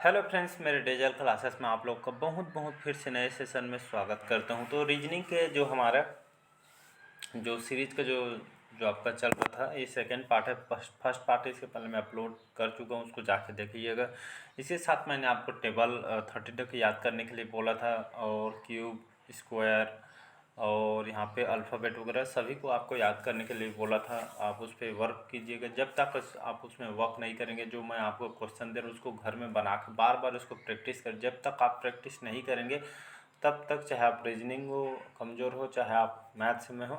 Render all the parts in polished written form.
Hello friends, मेरे dazzle classes में आप लोग का बहुत फिर से नए सेशन में स्वागत करता हूं। तो रीजनिंग के जो हमारा जो सीरीज़ का जो आपका चल रहा था, ये सेकंड पार्ट है। फर्स्ट पार्ट इसके पहले मैं अपलोड कर चुका हूं, उसको जाके देखिएगा। इसके साथ मैंने आपको टेबल 30 तक याद करने के लिए बोला था, और क्यूब, स्क्वायर और यहाँ पे अल्फ़ाबेट वगैरह सभी को आपको याद करने के लिए बोला था। आप उस पर वर्क कीजिएगा। जब तक आप उसमें वर्क नहीं करेंगे, जो मैं आपको क्वेश्चन दे रहा हूँ उसको घर में बना के बार बार उसको प्रैक्टिस कर। जब तक आप प्रैक्टिस नहीं करेंगे तब तक, चाहे आप रीजनिंग हो कमज़ोर हो, चाहे आप मैथ्स में हो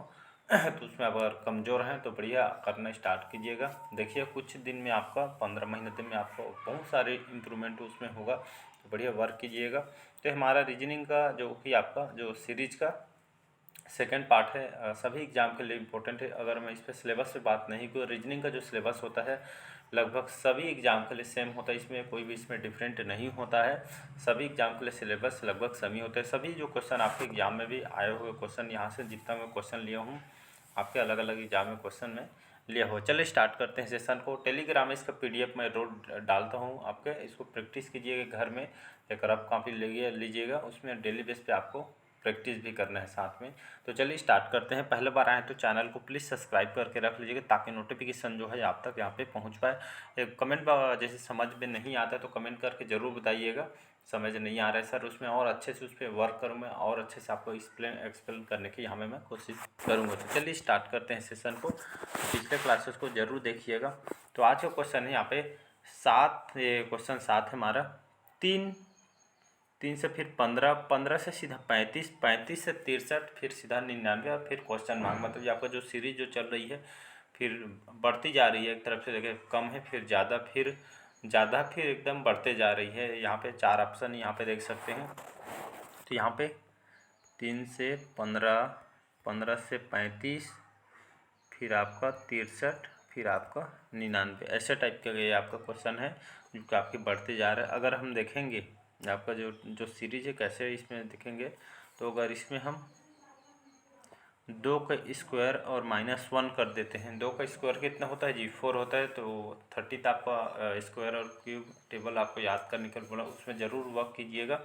तो उसमें अगर कमज़ोर हैं तो बढ़िया करना स्टार्ट कीजिएगा। देखिए कुछ दिन में आपका 15 महीने में आपको बहुत सारे इम्प्रूवमेंट उसमें होगा। तो बढ़िया वर्क कीजिएगा। तो हमारा रीजनिंग का जो कि आपका जो सीरीज का सेकेंड पार्ट है, सभी एग्ज़ाम के लिए इम्पोर्टेंट है। अगर मैं इस पर सिलेबस पे बात नहीं करूँ, रीजनिंग का जो सिलेबस होता है लगभग सभी एग्ज़ाम के लिए सेम होता है। इसमें कोई भी इसमें डिफरेंट नहीं होता है। सभी एग्ज़ाम के लिए सिलेबस लगभग सभी होते हैं। सभी जो क्वेश्चन आपके एग्ज़ाम में भी आए हुए क्वेश्चन, यहाँ से जितना मैं क्वेश्चन लिया हूँ आपके अलग अलग एग्ज़ाम में क्वेश्चन में लिया हुआ। चलिए स्टार्ट करते हैं सेशन को। टेलीग्राम में इसका PDF मैं रोज डालता हूँ आपके, इसको प्रैक्टिस कीजिएगा घर में। एक रफ कॉपी लीजिएगा, उसमें डेली बेस पे आपको प्रैक्टिस भी करना है साथ में। तो चलिए स्टार्ट करते हैं। पहले बार आए तो चैनल को प्लीज़ सब्सक्राइब करके रख लीजिएगा, ताकि नोटिफिकेशन जो है आप तक यहाँ पे पहुँच पाए। एक कमेंट जैसे समझ में नहीं आता तो कमेंट करके ज़रूर बताइएगा समझ नहीं आ रहा है सर, उसमें और अच्छे से उस पर वर्क करूँ मैं, और अच्छे से आपको एक्सप्लेन करने की यहाँ में मैं कोशिश करूँगा। तो चलिए स्टार्ट करते हैं सेशन को। पिछले क्लासेस को ज़रूर देखिएगा। तो आज का क्वेश्चन है यहाँ पे 7, ये क्वेश्चन 7 है हमारा। 3 से फिर 15, 15 से सीधा 35, 35 से 63, फिर सीधा 99 और फिर क्वेश्चन मार्क। मतलब ये आपका जो सीरीज जो चल रही है फिर बढ़ती जा रही है। एक तरफ से देखिए कम है, फिर ज़्यादा, फिर ज़्यादा, फिर एकदम बढ़ते जा रही है। यहाँ पे 4 ऑप्शन यहाँ पे देख सकते हैं। तो यहाँ पे 3 से 15, 15 से 35, फिर आपका 63, फिर आपका 99, ऐसे टाइप का ये आपका क्वेश्चन है जो कि आपके बढ़ते जा रहा है। अगर हम देखेंगे आपका जो सीरीज है कैसे इसमें देखेंगे, तो अगर इसमें हम 2 का स्क्वायर और -1 कर देते हैं। 2 का स्क्वायर कितना होता है जी? 4 होता है। तो 30 आपका स्क्वायर और क्यूब टेबल आपको याद करने के लिए बोला, उसमें ज़रूर वर्क कीजिएगा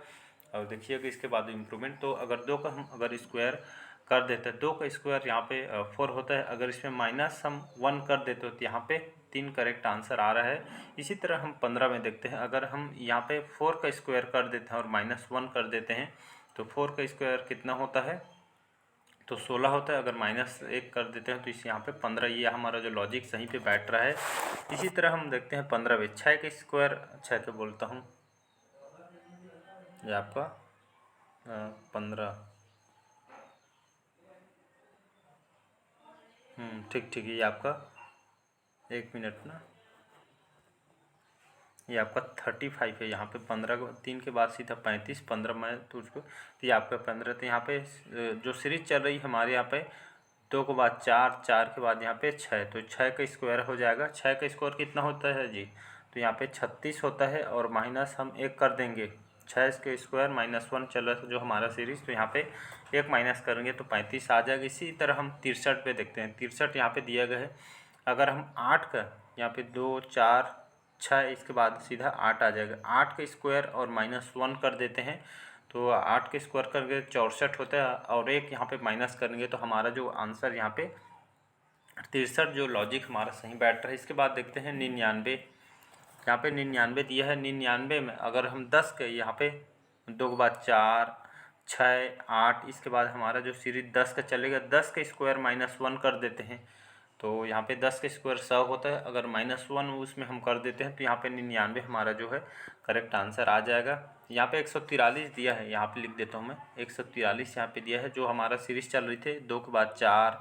और देखिएगा इसके बाद इम्प्रूवमेंट। तो अगर 2 का हम अगर स्क्वायर कर देते हैं, 2 का स्क्वायर यहाँ पे 4 होता है। अगर इसमें माइनस हम 1 कर देते हो तो यहाँ पे 3 करेक्ट आंसर आ रहा है। इसी तरह हम 15 में देखते हैं। अगर हम यहाँ पे 4 का स्क्वायर कर देते हैं और -1 कर देते हैं तो 4 का स्क्वायर कितना होता है? तो 16 होता है। अगर -1 कर देते हैं तो इस यहाँ पे 15। ये हमारा जो लॉजिक सही पे बैठ रहा है। इसी तरह हम देखते हैं 15 में 6 का स्क्वायर, 6 तो बोलता हूँ ये आपका 15, ठीक ठीक, ये आपका 1 मिनट ना, ये आपका 35 है। यहाँ पे 15 को 3 के बाद सीधा 35, 15 में तो उसको, तो ये आपका 15। तो यहाँ पे जो सीरीज चल रही है हमारे यहाँ पे 2 के बाद 4, 4 के बाद यहाँ पे 6, तो 6 का स्क्वायर हो जाएगा। 6 का स्क्वायर कितना होता है जी? तो यहाँ पे 36 होता है, और माइनस हम 1 कर देंगे। 6 के स्क्वायर -1 चल रहा था जो हमारा सीरीज़, तो यहाँ पे 1 माइनस करेंगे तो 35 आ जाएगा। इसी तरह हम 63 पे देखते हैं। 63 यहाँ पे दिया गया है। अगर हम 8 का यहाँ पे 2, 4, 6, इसके बाद सीधा 8 आ जाएगा। 8 का स्क्वायर और -1 कर देते हैं तो 8 के स्क्वायर करके 64 होता है, और 1 यहाँ पे माइनस करेंगे तो हमारा जो आंसर यहाँ पे 63, जो लॉजिक हमारा सही बैठ रहा है। इसके बाद देखते हैं 99। यहाँ पे 99 दिया है। 99 में अगर हम 10 के यहाँ पे 2 के बाद 4, 6, 8, इसके बाद हमारा जो सीरीज 10 का चलेगा। 10 का स्क्वायर -1 कर देते हैं तो यहाँ पे 10 का स्क्वायर 100 होता है। अगर -1 उसमें हम कर देते हैं तो यहाँ पे 99 हमारा जो है करेक्ट आंसर आ जाएगा। यहाँ पे 143 दिया है, यहाँ पे लिख देता हूँ मैं 143 यहाँ पे दिया है। जो हमारा सीरीज चल रही थी 2 के बाद 4,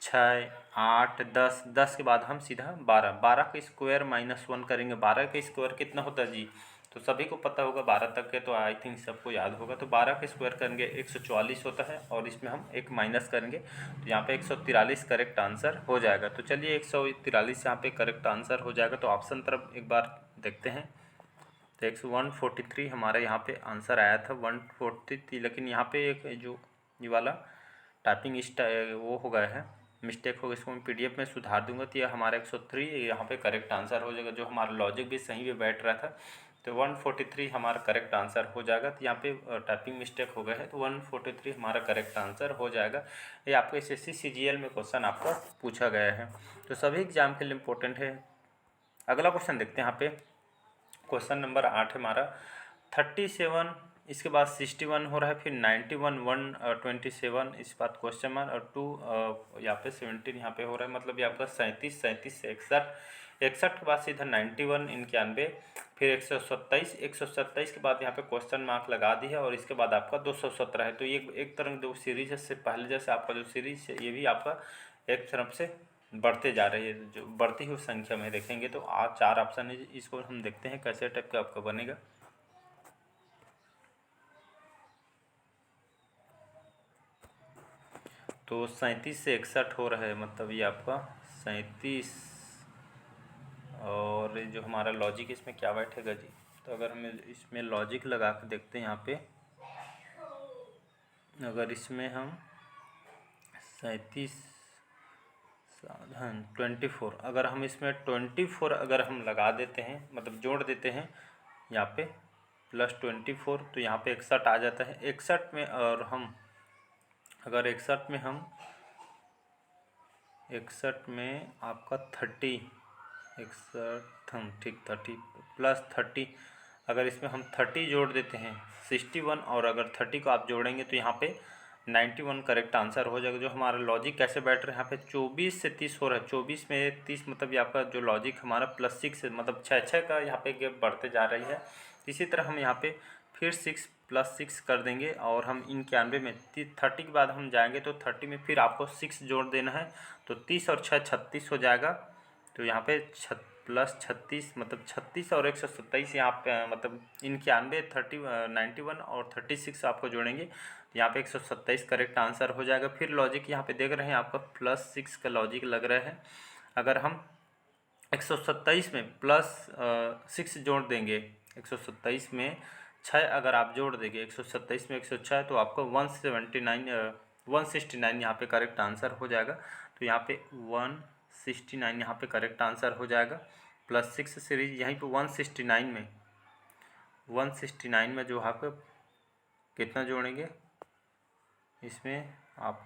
6, 8, 10, 10 के बाद हम सीधा 12, 12 का स्क्वायर -1 करेंगे। 12 का स्क्वायर कितना होता है जी? तो सभी को पता होगा 12 तक के, तो आई थिंक सबको याद होगा। तो 12 का स्क्वायर करेंगे 144 होता है, और इसमें हम 1 माइनस करेंगे तो यहाँ पे 143 करेक्ट आंसर हो जाएगा। तो चलिए 143 यहाँ पे करेक्ट आंसर हो जाएगा। तो ऑप्शन तरफ एक बार देखते हैं। तो 143 हमारा यहाँ पे आंसर आया था, 143। लेकिन यहाँ पे एक जो ये वाला टाइपिंग वो हो गया है, मिस्टेक हो गई। इसको मैं PDF में सुधार दूंगा तो ये हमारा 103 यहाँ पे करेक्ट आंसर हो जाएगा। जो हमारा लॉजिक भी सही में बैठ रहा था तो 143 हमारा करेक्ट आंसर हो जाएगा। तो यहाँ पे टाइपिंग मिस्टेक हो गया है, तो 143 हमारा करेक्ट आंसर हो जाएगा। ये आपको SSC CGL में क्वेश्चन आपका पूछा गया है, तो सभी एग्जाम के लिए इम्पोर्टेंट है। अगला क्वेश्चन देखते हैं यहाँ पे, क्वेश्चन नंबर 8 हमारा 37, इसके बाद 61 हो रहा है, फिर 91, 127, इसके बाद क्वेश्चन मार्क और 2 यहाँ पे 17 यहाँ पे हो रहा है, मतलब ये आपका 37, 37 से 61, 61 के बाद सीधा 91, 91, फिर 127, 127 के बाद यहाँ पे क्वेश्चन मार्क लगा दी है, और इसके बाद आपका 217 है। तो ये एक तरह दो सीरीज से पहले जैसे आपका जो सीरीज है ये भी आपका एक तरफ से बढ़ते जा रही है, जो बढ़ती हुई संख्या में देखेंगे। तो आज 4 ऑप्शन है, इसको हम देखते हैं कैसे टाइप का आपका बनेगा। तो 37 से 61 हो रहा है, मतलब ये आपका 37, और जो हमारा लॉजिक इसमें क्या बैठेगा जी, तो अगर हम इसमें लॉजिक लगा के देखते हैं यहाँ पे, अगर इसमें हम 37 साधन 24, अगर हम इसमें 24 अगर हम लगा देते हैं, मतलब जोड़ देते हैं यहाँ पे +24, तो यहाँ पे 61 आ जाता है। 61 में, और हम अगर 61 में हम 61 में आपका 30, 61 हम ठीक 30 +30, अगर इसमें हम 30 जोड़ देते हैं 61, और अगर 30 को आप जोड़ेंगे तो यहाँ पे 91 करेक्ट आंसर हो जाएगा। जो हमारा लॉजिक कैसे बैठ रहा है, यहाँ पे 24 से 30 हो रहा है, 24 में 30, मतलब ये आपका जो लॉजिक हमारा +6 है, मतलब 6 का यहाँ पे गैप बढ़ते जा रही है। इसी तरह हम यहाँ पे फिर 6 +6 कर देंगे, और हम 91 में 30 के बाद हम जाएंगे तो 30 में फिर आपको 6 जोड़ देना है, तो 30 और 6 36 हो जाएगा। तो यहाँ पे +36, मतलब 36 और 127 यहाँ पे, मतलब 91, 91 और 36 आपको जोड़ेंगे, तो यहाँ पे 127 करेक्ट आंसर हो जाएगा। फिर लॉजिक यहाँ पे देख रहे हैं आपका +6 का लॉजिक लग रहा है। अगर हम 127 में +6 जोड़ देंगे, 127 में 6 अगर आप जोड़ देंगे, 127 में 106, तो आपको 169 यहाँ पे करेक्ट आंसर हो जाएगा। तो यहाँ पे 169 यहाँ पे करेक्ट आंसर हो जाएगा। +6 सीरीज यहीं पे 169 में जो आप कितना जोड़ेंगे, इसमें आप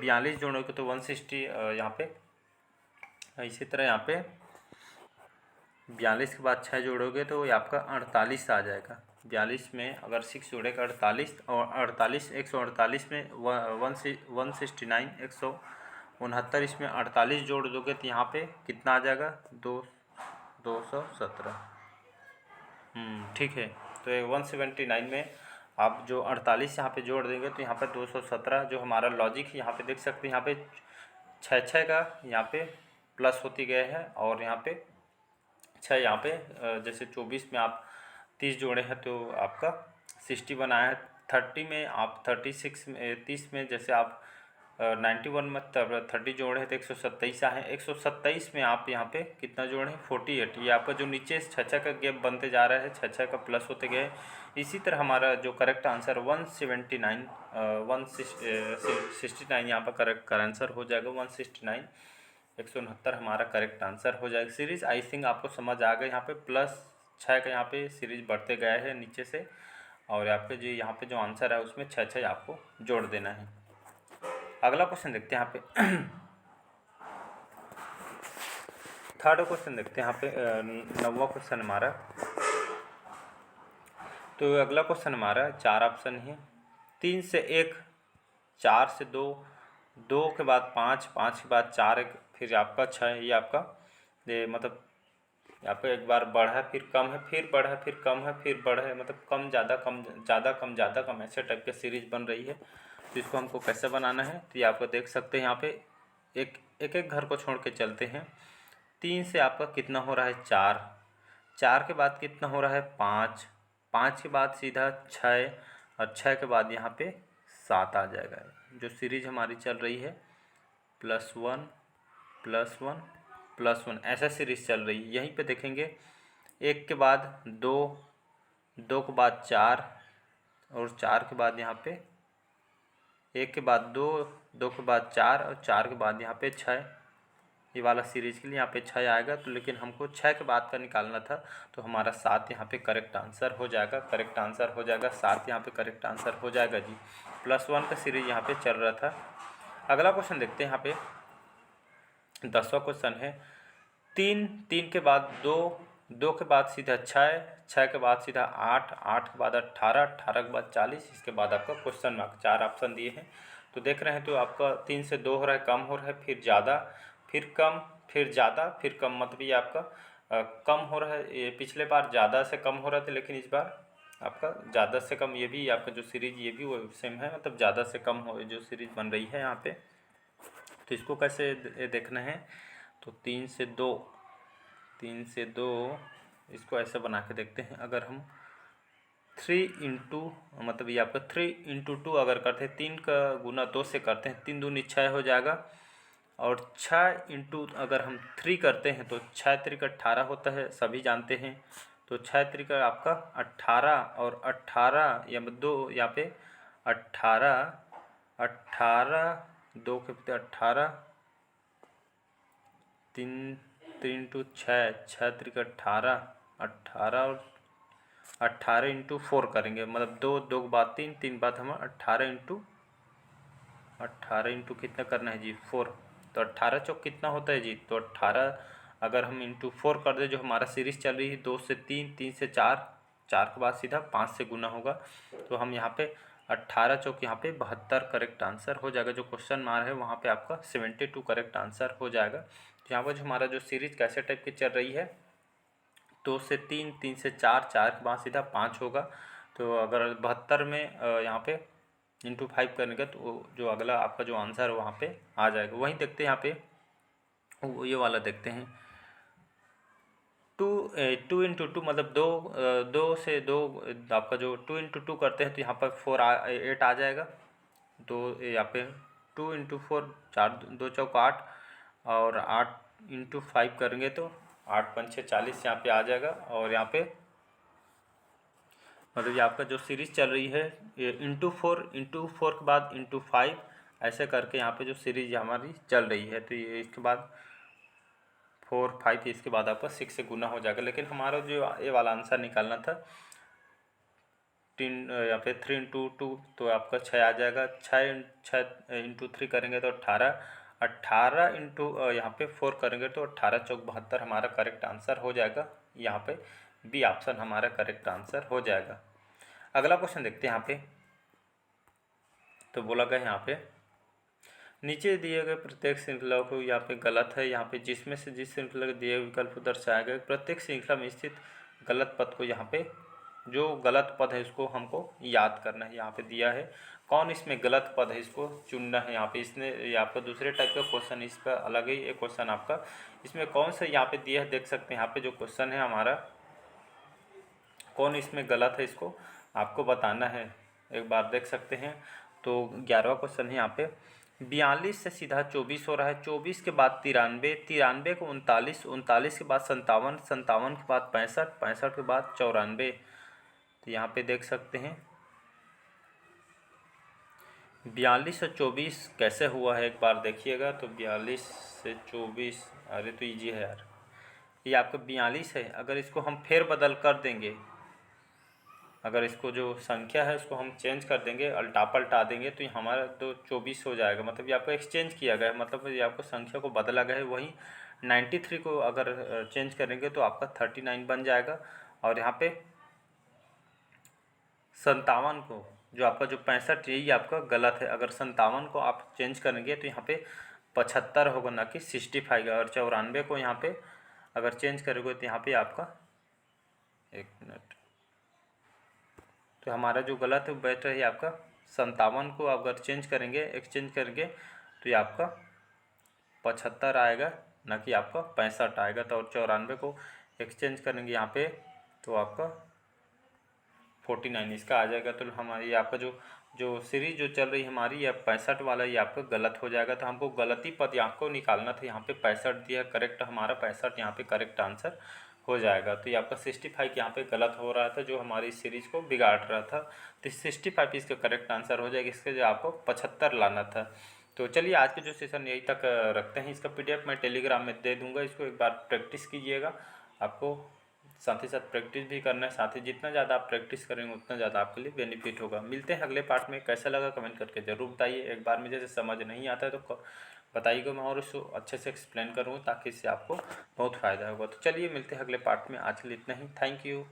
42 जोड़ोगे तो 160 यहाँ पे, इसी तरह यहाँ पे 42 के बाद 6 जोड़ोगे तो ये आपका 48 आ जाएगा। 42 में अगर 6 जोड़ेगा 48, और 148 में 169, 169 इसमें 48 जोड़ दोगे तो यहाँ पे कितना आ जाएगा, 217। ठीक है। तो 179 में आप जो 48 यहाँ पे जोड़ देंगे तो यहाँ पे 217, जो हमारा लॉजिक यहाँ पे देख सकते हैं, यहाँ पे 6 का यहाँ पे प्लस होती गए हैं, और यहाँ पे 6 यहाँ पे जैसे 24 में आप 30 जोड़े हैं तो आपका 61 आया है। 30 में आप 36 में 30 में जैसे आप 91 में 30 जोड़े हैं तो 127 आए हैं। 127 में आप यहाँ पे कितना जोड़े हैं, 48। ये आपका जो नीचे 6 का गैप बनते जा रहा है, 6 का प्लस होते गए। इसी तरह हमारा जो करेक्ट आंसर 169 169 यहाँ पर करेक्ट आंसर हो जाएगा। 169 169 हमारा करेक्ट आंसर हो जाएगा। सीरीज आई थिंक आपको समझ आ गया। यहाँ पे +6 का यहाँ पे सीरीज बढ़ते गए हैं नीचे से, और आपके जो यहाँ पे जो आंसर है उसमें 6 आपको जोड़ देना है। अगला क्वेश्चन देखते हैं यहाँ पे थर्ड क्वेश्चन देखते हैं यहाँ पे 9वां क्वेश्चन हमारा। तो अगला क्वेश्चन हमारा 4 ऑप्शन है, 3 से 1, 4 से 2, 2 के बाद 5, 5 के बाद 4, फिर आपका 6। ये आपका ये मतलब आपका एक बार बढ़ा है फिर कम है, फिर बढ़ा है फिर कम है, फिर बढ़ा है, मतलब कम ज़्यादा कम ज़्यादा कम ज़्यादा कम, ऐसे टाइप की सीरीज बन रही है। तो इसको हमको कैसे बनाना है, तो ये आपको देख सकते हैं यहाँ पे एक घर को छोड़ के चलते हैं। 3 से आपका कितना हो रहा है, 4, 4 के बाद कितना हो रहा है, 5, 5 के बाद सीधा 6, और 6 के बाद यहाँ पे 7 आ जाएगा। जो सीरीज हमारी चल रही है +1 +1 +1, ऐसा सीरीज चल रही है। यहीं पे देखेंगे 1 के बाद 2, 2 के बाद 4, और 4 के बाद यहाँ पे 1 के बाद 2, 2 के बाद 4, और 4 के बाद यहाँ पे 6। ये वाला सीरीज के लिए यहाँ पे 6 आएगा, तो लेकिन हमको 6 के बाद का निकालना था, तो हमारा 7 यहाँ पे करेक्ट आंसर हो जाएगा। करेक्ट आंसर हो जाएगा 7 यहाँ पे करेक्ट आंसर हो जाएगा जी। +1 का सीरीज यहाँ पे चल रहा था। अगला क्वेश्चन देखते हैं। यहाँ पे 10वां क्वेश्चन है 3, 3 के बाद 2, 2 के बाद सीधा 6, 6 के बाद सीधा 8, 8 के बाद 18, 18 के बाद 40, इसके बाद आपका क्वेश्चन मार्क। 4 ऑप्शन दिए हैं, तो देख रहे हैं तो आपका 3 से 2 हो रहा है, कम हो रहा है, फिर ज़्यादा, फिर कम, फिर ज़्यादा, फिर कम। मतलब ये आपका कम हो रहा है। ये पिछले बार ज़्यादा से कम हो रहा था, लेकिन इस बार आपका ज़्यादा से कम। ये भी आपका जो सीरीज ये भी वो सेम है, मतलब ज़्यादा से कम हो जो सीरीज बन रही है यहाँ पे। तो इसको कैसे देखना है, तो 3 से 2, 3 से 2 इसको ऐसे बना के देखते हैं। अगर हम 3 इंटू, मतलब ये आपका 3 इंटू 2 अगर करते हैं, 3 का गुना 2 से करते हैं, 3 दूनी 6 हो जाएगा। और 6 इंटू अगर हम 3 करते हैं तो 6 त्रिक 18 होता है, सभी जानते हैं। तो 6 त्रिक आपका 18, और 18 या 2 यहाँ पे 18, 18 2 के 18, 3 इंटू 6, 6 त्रिक 18, 18 और 18 इंटू 4 करेंगे, मतलब 2, 2 के बाद 3, 3 बाद हम 18 इंटू कितना करना है जी 4। तो 18 चौक कितना होता है जी, तो 18 अगर हम इंटू 4 कर दे, जो हमारा सीरीज चल रही है 2 से 3, 3 से 4, 4 के बाद सीधा 5 से गुना होगा। तो हम यहाँ पे 18 चौक यहाँ पे 72 करेक्ट आंसर हो जाएगा। जो क्वेश्चन मार है वहाँ पे आपका 72 करेक्ट आंसर हो जाएगा। तो यहाँ पर जो हमारा जो सीरीज कैसे टाइप की चल रही है, 2 से 3, 3 से 4, 4 के बाद सीधा 5 होगा। तो अगर 72 में यहाँ पे इंटू 5 करेंगे तो जो अगला आपका जो आंसर है वहाँ पे आ जाएगा। वहीं देखते हैं यहाँ पे ये वाला देखते हैं, 2 इंटू 2 मतलब 2 से 2 आपका जो 2 इंटू 2 करते हैं तो यहाँ पर 8 आ जाएगा। तो यहाँ पे 2 इंटू 4, 4 2 चौक 8, और 8 इंटू 5 करेंगे तो 8 पंचे 40 यहाँ पे आ जाएगा। और यहाँ पे मतलब ये आपका जो सीरीज़ चल रही है ये इंटू 4 के बाद इंटू 5 ऐसे करके यहाँ पे जो सीरीज हमारी चल रही है। तो ये इसके बाद 4, 5, इसके बाद आपका 6 से गुना हो जाएगा। लेकिन हमारा जो ये वाला आंसर निकालना था 3 यहाँ पे 3 इंटू 2 तो आपका 6 आ जाएगा। 6 इंटू 3 करेंगे तो 18, 18 इंटू यहाँ पे 4 करेंगे तो 18 चौक 72 हमारा करेक्ट आंसर हो जाएगा। यहाँ पे बी ऑप्शन हमारा करेक्ट आंसर हो जाएगा। अगला क्वेश्चन देखते हैं यहाँ पे। तो बोला गया यहाँ पे नीचे दिए गए प्रत्येक श्रृंखला को यहाँ पे गलत है, यहाँ पे जिसमें से जिस श्रृंखला के दिए विकल्प दर्शाया गया प्रत्येक श्रृंखला में स्थित गलत पद को यहाँ पे जो गलत पद है इसको हमको याद करना है। यहाँ पे दिया है कौन इसमें गलत पद है इसको चुनना है। यहाँ पे इसने ये आपका दूसरे टाइप का क्वेश्चन, इस पर अलग ही एक क्वेश्चन आपका इसमें कौन सा यहाँ पे दिया है देख सकते हैं। यहाँ पे जो क्वेश्चन है हमारा कौन इसमें गलत है इसको आपको बताना है, एक बार देख सकते हैं। तो 11वां क्वेश्चन है यहाँ पे 42 से सीधा 24 हो रहा है, 24 के बाद 93, 93 को 39, 39 के बाद 57, 57 के बाद 65, 65 के बाद 94। तो यहाँ पे देख सकते हैं 42 और 24 कैसे हुआ है एक बार देखिएगा। तो 42 से 24, अरे तो ईजी है यार, ये आपका 42 है। अगर इसको हम फेर बदल कर देंगे, अगर इसको जो संख्या है उसको हम चेंज कर देंगे, अल्टा पलटा देंगे तो ये हमारा तो 24 हो जाएगा। मतलब ये आपका एक्सचेंज किया गया है, मतलब ये आपको संख्या को बदला गया है। वहीं 93 को अगर चेंज करेंगे तो आपका 39 बन जाएगा। और यहाँ पे 57 को जो आपका जो 65 यही आपका गलत है। अगर 57 को आप चेंज करेंगे तो यहाँ पे 75 होगा ना कि 65। और 94 को यहाँ पे अगर चेंज करोगे तो यहाँ पे आपका 1 मिनट, तो हमारा जो गलत है बेटर है आपका 57 को अगर चेंज करेंगे एक्सचेंज करेंगे तो ये आपका 75 आएगा ना कि आपका 65 आएगा। तो और 94 को एक्सचेंज करेंगे यहाँ पे तो आपका 49 इसका आ जाएगा। तो हमारी ये आपका जो सीरीज जो चल रही है हमारी ये 65 वाला ये आपका गलत हो जाएगा। तो हमको गलती पद यहाँ को निकालना था, यहाँ पे 65 दिया करेक्ट, हमारा 65 यहाँ पे करेक्ट आंसर हो जाएगा। तो ये आपका 65 यहाँ पे गलत हो रहा था जो हमारी सीरीज को बिगाड़ रहा था। तो 65 इसका करेक्ट आंसर हो जाएगा। इसके जो आपको 75 लाना था, तो चलिए आज के जो सेशन यहीं तक रखते हैं। इसका PDF मैं टेलीग्राम में दे दूँगा, इसको एक बार प्रैक्टिस कीजिएगा। आपको साथ ही साथ प्रैक्टिस भी करना है, साथ ही जितना ज़्यादा आप प्रैक्टिस करेंगे उतना ज़्यादा आपके लिए बेनिफिट होगा। मिलते हैं अगले पार्ट में। कैसा लगा कमेंट करके ज़रूर बताइए। एक बार में जैसे समझ नहीं आता है तो बताइएगा, मैं और उसको अच्छे से एक्सप्लेन करूँगा ताकि इससे आपको बहुत फ़ायदा होगा। तो चलिए मिलते हैं अगले पार्ट में। आज के लिए इतना ही। Thank you.